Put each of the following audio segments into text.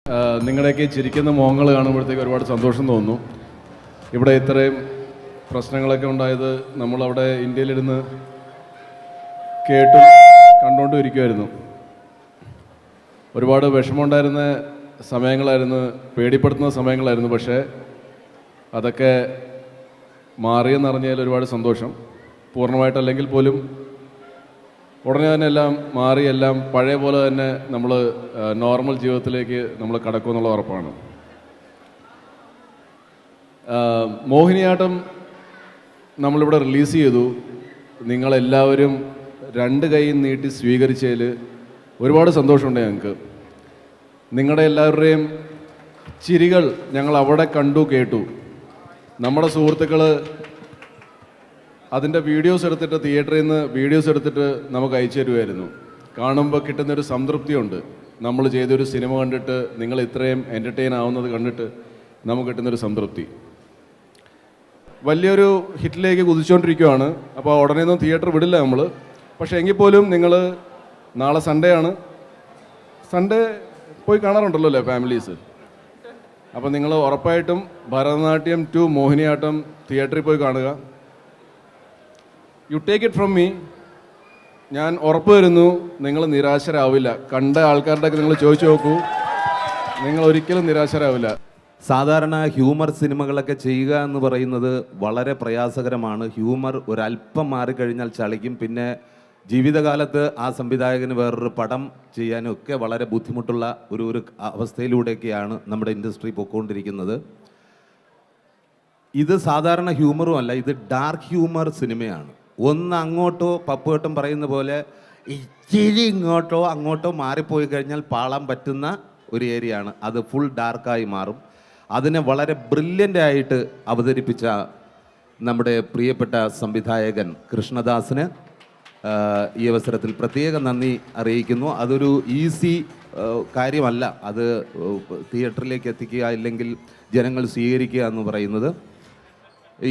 നിങ്ങളുടെയൊക്കെ ചിരിക്കുന്ന മുഖങ്ങൾ കാണുമ്പോഴത്തേക്ക് ഒരുപാട് സന്തോഷം തോന്നുന്നു. ഇവിടെ ഇത്രയും പ്രശ്നങ്ങളൊക്കെ ഉണ്ടായത് നമ്മളവിടെ ഇന്ത്യയിലിരുന്ന് കേട്ടും കണ്ടുകൊണ്ടും ഇരിക്കുമായിരുന്നു. ഒരുപാട് വിഷമമുണ്ടായിരുന്ന സമയങ്ങളായിരുന്നു, പേടിപ്പെടുത്തുന്ന സമയങ്ങളായിരുന്നു. പക്ഷേ അതൊക്കെ മാറിയെന്നറിഞ്ഞതിൽ ഒരുപാട് സന്തോഷം. പൂർണ്ണമായിട്ടല്ലെങ്കിൽ പോലും ഉടനെ തന്നെ എല്ലാം മാറി, എല്ലാം പഴയ പോലെ തന്നെ നമ്മൾ നോർമൽ ജീവിതത്തിലേക്ക് നമ്മൾ കടക്കുമെന്നുള്ള ഉറപ്പാണ്. മോഹിനിയാട്ടം നമ്മളിവിടെ റിലീസ് ചെയ്തു. നിങ്ങളെല്ലാവരും രണ്ട് കൈ നീട്ടി സ്വീകരിച്ചതിൽ ഒരുപാട് സന്തോഷമുണ്ട് ഞങ്ങൾക്ക്. നിങ്ങളുടെ എല്ലാവരുടെയും ചിരികൾ ഞങ്ങൾ അവിടെ കണ്ടു, കേട്ടു. നമ്മുടെ സുഹൃത്തുക്കൾ അതിൻ്റെ വീഡിയോസ് എടുത്തിട്ട്, തിയേറ്ററിൽ നിന്ന് വീഡിയോസ് എടുത്തിട്ട് നമുക്ക് അയച്ചു തരുമായിരുന്നു. കാണുമ്പോൾ കിട്ടുന്നൊരു സംതൃപ്തിയുണ്ട്. നമ്മൾ ചെയ്തൊരു സിനിമ കണ്ടിട്ട് നിങ്ങൾ ഇത്രയും എൻ്റർടൈൻ ആവുന്നത് കണ്ടിട്ട് നമുക്ക് കിട്ടുന്നൊരു സംതൃപ്തി. വലിയൊരു ഹിറ്റിലേക്ക് കുതിച്ചുകൊണ്ടിരിക്കുകയാണ്. അപ്പോൾ ഉടനെ ഒന്നും തിയേറ്റർ വിടില്ല നമ്മൾ. പക്ഷേ എങ്കിൽ പോലും നിങ്ങൾ നാളെ സൺഡേ ആണ്, സൺഡേ പോയി കാണാറുണ്ടല്ലോ അല്ലേ ഫാമിലീസ്? അപ്പോൾ നിങ്ങൾ ഉറപ്പായിട്ടും ഭരതനാട്യം 2 മോഹിനിയാട്ടം തിയേറ്ററിൽ പോയി കാണുക. You take it from me. ഞാൻ ഉറപ്പ് തരുന്നു, നിങ്ങൾ നിരാശരാവില്ല. കണ്ട ആൾക്കാരുടെയൊക്കെ നിങ്ങൾ ചോദിച്ചു നോക്കൂ, നിങ്ങൾ ഒരിക്കലും നിരാശരാവില്ല. സാധാരണ ഹ്യൂമർ സിനിമകളൊക്കെ ചെയ്യുക എന്ന് പറയുന്നത് വളരെ പ്രയാസകരമാണ്. ഹ്യൂമർ ഒരല്പം മാറിക്കഴിഞ്ഞാൽ ചളിക്കും. പിന്നെ ജീവിതകാലത്ത് ആ സംവിധായകന് വേറൊരു പടം ചെയ്യാനും ഒക്കെ വളരെ ബുദ്ധിമുട്ടുള്ള ഒരു അവസ്ഥയിലൂടെയൊക്കെയാണ് നമ്മുടെ ഇൻഡസ്ട്രി പൊയ്ക്കൊണ്ടിരിക്കുന്നത്. ഇത് സാധാരണ ഹ്യൂമറും അല്ല, ഇത് ഡാർക്ക് ഹ്യൂമർ സിനിമയാണ്. ഒന്ന് അങ്ങോട്ടോ പപ്പുവട്ടം പറയുന്ന പോലെ ഇച്ചിരി ഇങ്ങോട്ടോ അങ്ങോട്ടോ മാറിപ്പോയി കഴിഞ്ഞാൽ പാളാൻ പറ്റുന്ന ഒരു ഏരിയയാണ്. അത് ഫുൾ ഡാർക്കായി മാറും. അതിനെ വളരെ ബ്രില്യൻ്റ് ആയിട്ട് അവതരിപ്പിച്ച നമ്മുടെ പ്രിയപ്പെട്ട സംവിധായകൻ കൃഷ്ണദാസിന് ഈ അവസരത്തിൽ പ്രത്യേക നന്ദി അറിയിക്കുന്നു. അതൊരു ഈസി കാര്യമല്ല, അത് തിയേറ്ററിലേക്ക് എത്തിക്കുക, ഇല്ലെങ്കിൽ ജനങ്ങൾ സ്വീകരിക്കുക എന്ന് പറയുന്നത്.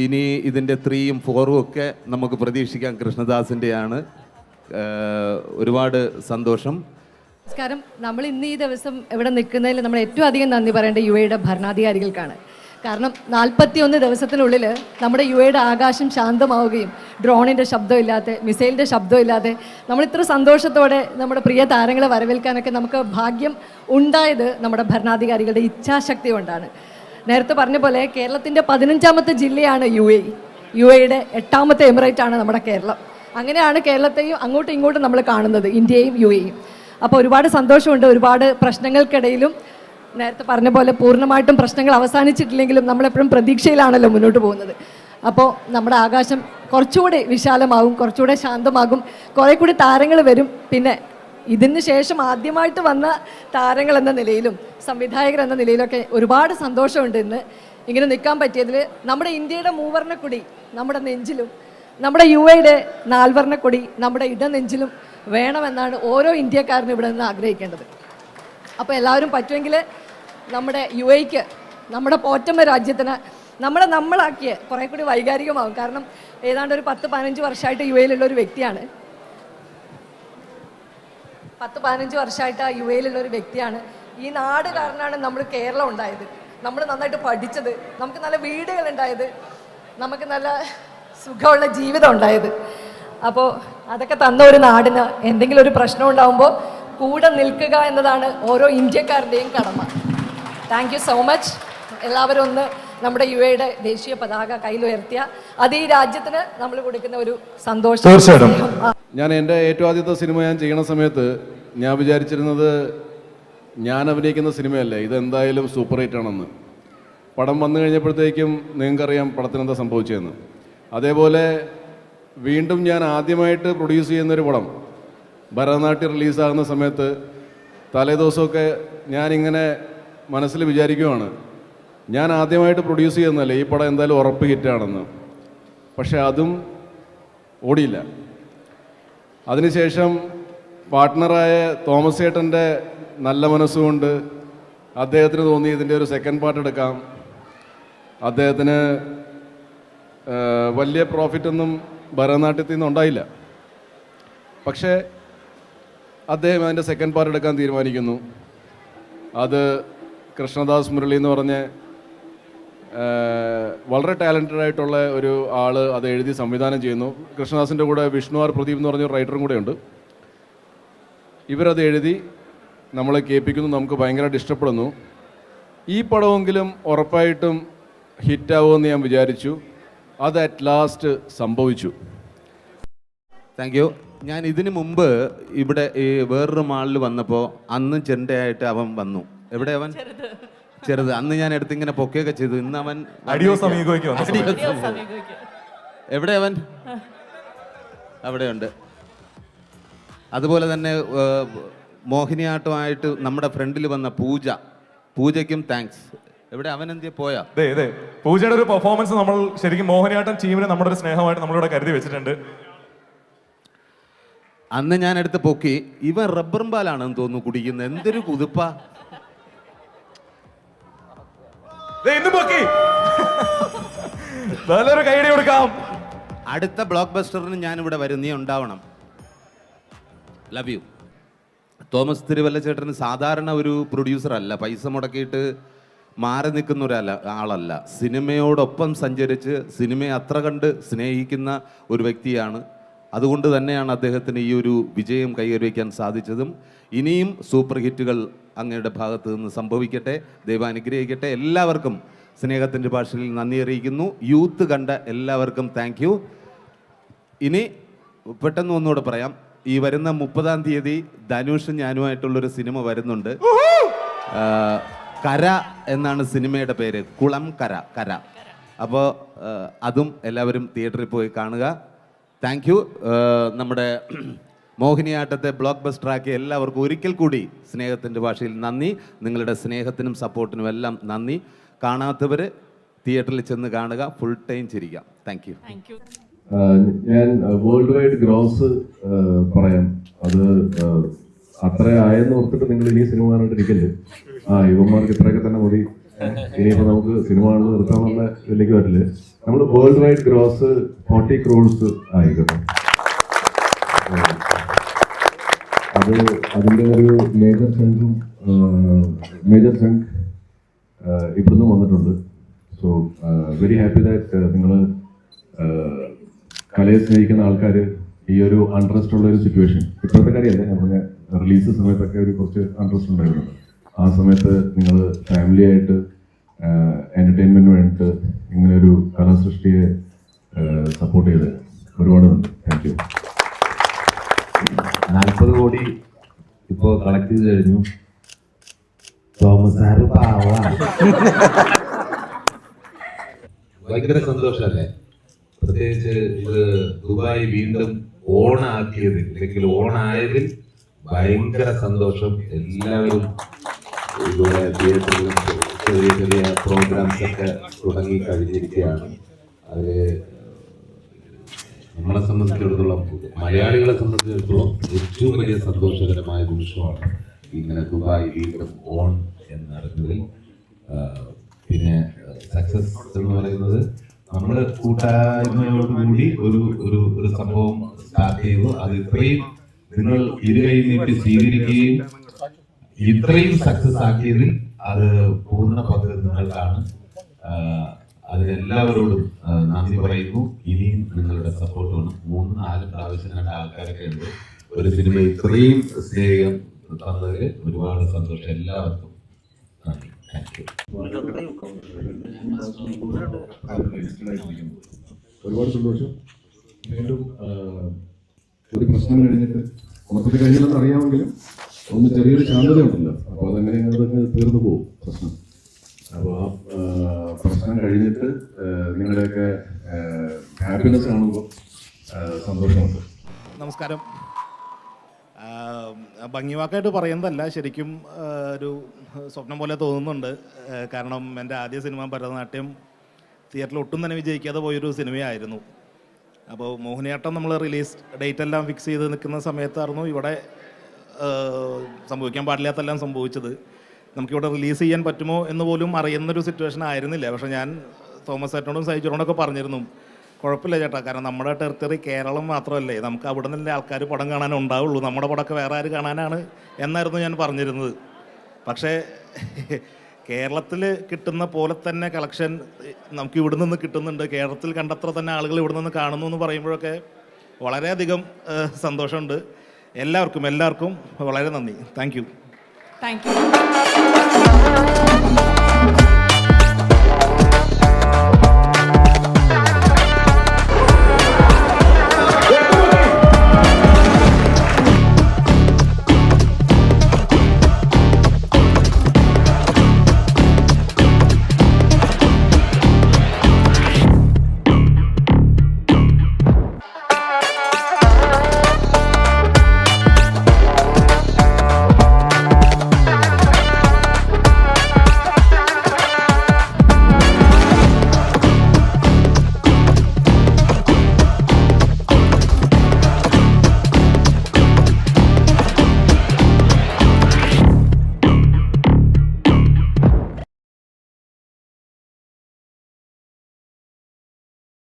ഇനി ഇതിൻ്റെ 3ഉം 4ഉം ഒക്കെ നമുക്ക് പ്രതീക്ഷിക്കാം കൃഷ്ണദാസിൻ്റെയാണ്. ഒരുപാട് സന്തോഷം. നമസ്കാരം. നമ്മൾ ഇന്ന് ഈ ദിവസം ഇവിടെ നിൽക്കുന്നതിൽ നമ്മൾ ഏറ്റവും അധികം നന്ദി പറയേണ്ടത് UAEയുടെ ഭരണാധികാരികൾക്കാണ്. കാരണം 41 ദിവസത്തിനുള്ളിൽ നമ്മുടെ UAEയുടെ ആകാശം ശാന്തമാവുകയും ഡ്രോണിൻ്റെ ശബ്ദമില്ലാതെ, മിസൈലിൻ്റെ ശബ്ദമില്ലാതെ നമ്മൾ ഇത്ര സന്തോഷത്തോടെ നമ്മുടെ പ്രിയ താരങ്ങളെ വരവേൽക്കാനൊക്കെ നമുക്ക് ഭാഗ്യം ഉണ്ടായത് നമ്മുടെ ഭരണാധികാരികളുടെ ഇച്ഛാശക്തി കൊണ്ടാണ്. നേരത്തെ പറഞ്ഞ പോലെ കേരളത്തിൻ്റെ 15ാമത്തെ ജില്ലയാണ് UAEയുടെ 8ാമത്തെ എമിറേറ്റ് ആണ് നമ്മുടെ കേരളം. അങ്ങനെയാണ് കേരളത്തെയും അങ്ങോട്ടും ഇങ്ങോട്ടും നമ്മൾ കാണുന്നത്, ഇന്ത്യയും UAEയും. അപ്പോൾ ഒരുപാട് സന്തോഷമുണ്ട്. ഒരുപാട് പ്രശ്നങ്ങൾക്കിടയിലും നേരത്തെ പറഞ്ഞ പോലെ പൂർണ്ണമായിട്ടും പ്രശ്നങ്ങൾ അവസാനിച്ചിട്ടില്ലെങ്കിലും നമ്മളെപ്പോഴും പ്രതീക്ഷയിലാണല്ലോ മുന്നോട്ട് പോകുന്നത്. അപ്പോൾ നമ്മുടെ ആകാശം കുറച്ചുകൂടി വിശാലമാകും, കുറച്ചുകൂടെ ശാന്തമാകും, കുറേ കൂടി താരങ്ങൾ വരും. പിന്നെ ഇതിന് ശേഷം ആദ്യമായിട്ട് വന്ന താരങ്ങൾ എന്ന നിലയിലും സംവിധായകർ എന്ന നിലയിലൊക്കെ ഒരുപാട് സന്തോഷമുണ്ട് ഇന്ന് ഇങ്ങനെ നിൽക്കാൻ പറ്റിയതിൽ. നമ്മുടെ ഇന്ത്യയുടെ മൂവർണ്ണക്കൊടി നമ്മുടെ നെഞ്ചിലും, നമ്മുടെ UAEയുടെ 4 വർണ്ണക്കൊടി നമ്മുടെ ഇടനെഞ്ചിലും വേണമെന്നാണ് ഓരോ ഇന്ത്യക്കാരനും ഇവിടെ നിന്ന് ആഗ്രഹിക്കേണ്ടത്. അപ്പോൾ എല്ലാവരും പറ്റുമെങ്കിൽ നമ്മുടെ UAEക്ക്, നമ്മുടെ പോറ്റമ്മ രാജ്യത്തിന് നമ്മളാക്കിയ കുറേ കൂടി വൈകാരികമാകും. കാരണം ഏതാണ്ട് ഒരു 10-15 വർഷമായിട്ട് UAEയിലുള്ള ഒരു വ്യക്തിയാണ്. 10-15 വർഷമായിട്ട് ആ UAEയിലുള്ള ഒരു വ്യക്തിയാണ്. ഈ നാട് കാരണമാണ് നമ്മൾ കേരളം ഉണ്ടായത്, നമ്മൾ നന്നായിട്ട് പഠിച്ചത്, നമുക്ക് നല്ല വീടുകൾ ഉണ്ടായത്, നമുക്ക് നല്ല സുഖമുള്ള ജീവിതം ഉണ്ടായത്. അപ്പോൾ അതൊക്കെ തന്ന ഒരു നാടിന് എന്തെങ്കിലും ഒരു പ്രശ്നം ഉണ്ടാകുമ്പോൾ കൂടെ നിൽക്കുക എന്നതാണ് ഓരോ ഇന്ത്യക്കാരുടെയും കടമ. Thank you so much. എല്ലാവരും ഒന്ന് നമ്മുടെ UAEയുടെ ദേശീയ പതാക കയ്യിലുയർത്തിയ അത് ഈ രാജ്യത്തിന് നമ്മൾ കൊടുക്കുന്ന ഒരു സന്തോഷം. തീർച്ചയായിട്ടും. ഞാൻ എൻ്റെ ഏറ്റവും ആദ്യത്തെ സിനിമ ഞാൻ ചെയ്യണ സമയത്ത് ഞാൻ വിചാരിച്ചിരുന്നത് ഞാൻ അഭിനയിക്കുന്ന സിനിമയല്ലേ, ഇതെന്തായാലും സൂപ്പർ ഹിറ്റ് ആണെന്ന്. പടം വന്നു കഴിഞ്ഞപ്പോഴത്തേക്കും നിങ്ങൾക്കറിയാം പടത്തിനെന്താ സംഭവിച്ചതെന്ന്. അതേപോലെ വീണ്ടും ഞാൻ ആദ്യമായിട്ട് പ്രൊഡ്യൂസ് ചെയ്യുന്നൊരു പടം ഭരതനാട്യം റിലീസാകുന്ന സമയത്ത് തലേദിവസമൊക്കെ ഞാനിങ്ങനെ മനസ്സിൽ വിചാരിക്കുവാണ്, ഞാൻ ആദ്യമായിട്ട് പ്രൊഡ്യൂസ് ചെയ്യുന്നതല്ലേ, ഈ പടം എന്തായാലും ഉറപ്പ് ഹിറ്റാണെന്ന്. പക്ഷെ അതും ഓടിയില്ല. അതിനുശേഷം പാർട്ട്ണറായ തോമസ് ചേട്ടൻ്റെ നല്ല മനസ്സുകൊണ്ട് അദ്ദേഹത്തിന് തോന്നി ഇതിൻ്റെ ഒരു സെക്കൻഡ് പാർട്ട് എടുക്കാം. അദ്ദേഹത്തിന് വലിയ പ്രോഫിറ്റൊന്നും ഭരതനാട്യത്തിൽ നിന്ന് ഉണ്ടായില്ല. പക്ഷേ അദ്ദേഹം അതിൻ്റെ സെക്കൻഡ് പാർട്ട് എടുക്കാൻ തീരുമാനിക്കുന്നു. അത് കൃഷ്ണദാസ് മുരളി എന്ന് പറഞ്ഞ വളരെ ടാലൻറ്റഡ് ആയിട്ടുള്ള ഒരു ആൾ അത് എഴുതി സംവിധാനം ചെയ്യുന്നു. കൃഷ്ണദാസിൻ്റെ കൂടെ വിഷ്ണു ആർ പ്രദീപ് എന്ന് പറഞ്ഞ റൈറ്ററും കൂടെ ഉണ്ട്. ഇവരത് എഴുതി നമ്മളെ കേൾപ്പിക്കുന്നു, നമുക്ക് ഭയങ്കരമായിട്ട് ഇഷ്ടപ്പെടുന്നു. ഈ പടമെങ്കിലും ഉറപ്പായിട്ടും ഹിറ്റാവുമെന്ന് ഞാൻ വിചാരിച്ചു. അത് അറ്റ് ലാസ്റ്റ് സംഭവിച്ചു. Thank you. ഞാൻ ഇതിനു മുമ്പ് ഇവിടെ ഈ വേറൊരു മാളിൽ വന്നപ്പോൾ അന്ന് ചെണ്ടയായിട്ട് അവൻ വന്നു. എവിടെ അവൻ? ചെറുത്. അന്ന് ഞാൻ എടുത്തിങ്ങനെ പൊക്കുകയൊക്കെ ചെയ്തു. ഇന്ന് അവൻ എവിടെ അവൻ? അവിടെയുണ്ട്. അതുപോലെ തന്നെ മോഹിനിയാട്ടമായിട്ട് നമ്മുടെ ഫ്രണ്ടിൽ വന്ന പൂജയ്ക്കും താങ്ക്സ്. എവിടെ അവൻ എന്തിയെ പോയാ? പൂജയുടെ ഒരു പെർഫോമൻസ് നമ്മൾ ശരിക്കും മോഹിനിയാട്ടം ടീമിന് നമ്മുടെ ഒരു സ്നേഹമായിട്ട് നമ്മളിവിടെ കരുതി വെച്ചിട്ടുണ്ട്. അന്ന് ഞാൻ എടുത്ത് പൊക്കി. ഇവൻ റബ്ബറും പാലാണെന്ന് തോന്നുന്നു കുടിക്കുന്നത്. എന്തൊരു കുതിപ്പാ! നല്ലൊരു കൈയടി കൊടുക്കാം. അടുത്ത ബ്ലോക്ക് ബസ്റ്ററിന് ഞാൻ ഇവിടെ വരും, നീ ഉണ്ടാവണം. Love you. തോമസ് തിരുവല്ല ചേട്ടന് സാധാരണ ഒരു പ്രൊഡ്യൂസർ അല്ല, പൈസ മുടക്കിയിട്ട് മാറി നിൽക്കുന്ന ആളല്ല. സിനിമയോടൊപ്പം സഞ്ചരിച്ച് സിനിമയെ അത്ര കണ്ട് സ്നേഹിക്കുന്ന ഒരു വ്യക്തിയാണ്. അതുകൊണ്ട് തന്നെയാണ് അദ്ദേഹത്തിന് ഈ ഒരു വിജയം കൈവരിക്കാൻ സാധിച്ചതും. ഇനിയും സൂപ്പർ ഹിറ്റുകൾ അങ്ങയുടെ ഭാഗത്ത് നിന്ന് സംഭവിക്കട്ടെ, ദൈവം അനുഗ്രഹിക്കട്ടെ. എല്ലാവർക്കും സ്നേഹത്തിൻ്റെ ഭാഷയിൽ നന്ദി അറിയിക്കുന്നു. യൂത്ത് കണ്ട എല്ലാവർക്കും താങ്ക് യു. ഇനി പെട്ടെന്ന് ഒന്നുകൂടെ പറയാം, ഈ വരുന്ന 30-ാം തീയതി ധനുഷും ഞാനുമായിട്ടുള്ളൊരു സിനിമ വരുന്നുണ്ട്. കര എന്നാണ് സിനിമയുടെ പേര്, കുളം കര. അപ്പോൾ അതും എല്ലാവരും തിയേറ്ററിൽ പോയി കാണുക. Thank you. നമ്മുടെ മോഹിനിയാട്ടത്തെ ബ്ലോക്ക് ബസ്റ്ററാക്കി എല്ലാവർക്കും ഒരിക്കൽ കൂടി സ്നേഹത്തിൻ്റെ ഭാഷയിൽ നന്ദി. നിങ്ങളുടെ സ്നേഹത്തിനും സപ്പോർട്ടിനും എല്ലാം നന്ദി. കാണാത്തവർ തിയേറ്ററിൽ ചെന്ന് കാണുക, ഫുൾ ടൈം ചിരിക്കാം. Thank you. ഞാൻ വേൾഡ് വൈഡ് ഗ്രോസ് പറയാം. അത് അത്ര ആയെന്ന് ഓർത്തിട്ട് നിങ്ങൾ ഇനി സിനിമ കണ്ടിരിക്കല്ലേ. യുവന്മാർക്ക് ഇത്രയൊക്കെ തന്നെ മതി, ഇനിയിപ്പോൾ നമുക്ക് സിനിമ കാണുന്നത് നിർത്താമെന്നുള്ള ഇതിലേക്ക് വരില്ലേ. നമ്മൾ വേൾഡ് വൈഡ് ഗ്രോസ് 40 crores ആയിക്കോട്ടെ. അതിൻ്റെ ഒരു മേജർ ചങ്ക് ഇവിടുന്ന് വന്നിട്ടുണ്ട്. സോ വെരി ഹാപ്പി ദാറ്റ് നിങ്ങൾ കലയെ സ്നേഹിക്കുന്ന ആൾക്കാർ ഈ ഒരു അൺട്രസ്റ്റ് ഉള്ള ഒരു സിറ്റുവേഷൻ, ഇപ്പോഴത്തെ കാര്യമല്ലേ, നമ്മുടെ റിലീസ് സമയത്തൊക്കെ ഒരു കുറച്ച് അൺട്രസ്റ്റ് ഉണ്ടായിരുന്നു. ആ സമയത്ത് നിങ്ങൾ ഫാമിലി ആയിട്ട് എൻ്റർടൈൻമെൻറ്റിന് വേണ്ടിയിട്ട് ഇങ്ങനെ ഒരു കലാസൃഷ്ടിയെ സപ്പോർട്ട് ചെയ്ത് ഒരുപാട് നന്ദി. Thank you. 40 കോടി ഇപ്പോൾ കളക്ട് ചെയ്ത് കഴിഞ്ഞു. തോമസ് സാറ് ഭയങ്കര സന്തോഷമല്ലേ. പ്രത്യേകിച്ച് ഇത് ദുബായ് വീണ്ടും ഓണാക്കിയതിൽ അല്ലെങ്കിൽ ഓണായതിൽ ഭയങ്കര സന്തോഷം. എല്ലാവരും ഇവിടെ തിയേറ്ററിലും ചെറിയ പ്രോഗ്രാംസ് ഒക്കെ തുടങ്ങി കഴിഞ്ഞിരിക്കുകയാണ്. അത് നമ്മളെ സംബന്ധിച്ചിടത്തോളം, മലയാളികളെ സംബന്ധിച്ചിടത്തോളം ഏറ്റവും വലിയ സന്തോഷകരമായ നിമിഷമാണ് ഇങ്ങനെ ദുബായ് വീണ്ടും ഓൺ എന്നറിഞ്ഞതിൽ. പിന്നെ സക്സസ് എന്ന് പറയുന്നത് നമ്മൾ കൂട്ടായ്മയോടുകൂടി ഒരു സംഭവം സ്റ്റാർട്ട് ചെയ്തു. അത് ഇത്രയും നിങ്ങൾ ഇരുകൈ നീട്ടി സ്വീകരിക്കുകയും ഇത്രയും സക്സസ് ആക്കിയതിൽ അത് പൂർണ്ണ പങ്ക് നിങ്ങൾക്കാണ്. അതിനെല്ലാവരോടും നന്ദി പറയുന്നു. ഇനിയും നിങ്ങളുടെ സപ്പോർട്ട് വേണം. 3-4 പ്രാവശ്യം കണ്ട ആൾക്കാരൊക്കെ ഉണ്ട്. ഒരു സിനിമ ഇത്രയും സ്നേഹം തന്നതിൽ ഒരുപാട് സന്തോഷം. എല്ലാവർക്കും നന്ദി. Thank you. ഒരുപാട് സന്തോഷം. വീണ്ടും ഒരു പ്രശ്നം കഴിഞ്ഞിട്ട് മൊത്തത്തിൽ കഴിഞ്ഞില്ലെന്ന് അറിയാമെങ്കിലും ഒന്ന് ചെറിയൊരു ശാന്തതയുണ്ടല്ലോ, അപ്പോൾ അതങ്ങനെ അതൊക്കെ തീർന്നു പോകും പ്രശ്നം. അപ്പോൾ ആ പ്രശ്നം കഴിഞ്ഞിട്ട് നിങ്ങളുടെയൊക്കെ ഹാപ്പിനെസ് കാണുമ്പോൾ സന്തോഷമുണ്ട്. നമസ്കാരം. ഭംഗിവാക്കായിട്ട് പറയുന്നതല്ല, ശരിക്കും ഒരു സ്വപ്നം പോലെ തോന്നുന്നുണ്ട്. കാരണം എൻ്റെ ആദ്യ സിനിമ ഭരതനാട്യം തിയേറ്ററിൽ ഒട്ടും തന്നെ വിജയിക്കാതെ പോയൊരു സിനിമയായിരുന്നു. അപ്പോൾ മോഹിനിയാട്ടം നമ്മൾ റിലീസ് ഡേറ്റ് എല്ലാം ഫിക്സ് ചെയ്ത് നിൽക്കുന്ന സമയത്തായിരുന്നു ഇവിടെ സംഭവിക്കാൻ പാടില്ലാത്തെല്ലാം സംഭവിച്ചത്. നമുക്കിവിടെ റിലീസ് ചെയ്യാൻ പറ്റുമോ എന്ന് പോലും അറിയുന്നൊരു സിറ്റുവേഷൻ ആയിരുന്നില്ല. പക്ഷേ ഞാൻ തോമസ് ചേട്ടനോടും സൈജുനോടൊക്കെ പറഞ്ഞിരുന്നു, കുഴപ്പമില്ല ചേട്ടാ, കാരണം നമ്മുടെ ടെറിട്ടറി കേരളം മാത്രമല്ലേ, നമുക്ക് അവിടെ നിന്നല്ലേ ആൾക്കാർ പടം കാണാൻ ഉണ്ടാവുള്ളൂ, നമ്മുടെ പടമൊക്കെ വേറെ ആര് കാണാനാണ് എന്നായിരുന്നു ഞാൻ പറഞ്ഞിരുന്നത്. പക്ഷേ കേരളത്തിൽ കിട്ടുന്ന പോലെ തന്നെ കളക്ഷൻ നമുക്ക് ഇവിടെ നിന്ന് കിട്ടുന്നുണ്ട്, കേരളത്തിൽ കണ്ടത്ര തന്നെ ആളുകൾ ഇവിടെ നിന്ന് കാണുന്നു എന്ന് പറയുമ്പോഴൊക്കെ വളരെയധികം സന്തോഷമുണ്ട്. എല്ലാവർക്കും വളരെ നന്ദി. Thank you. Thank you.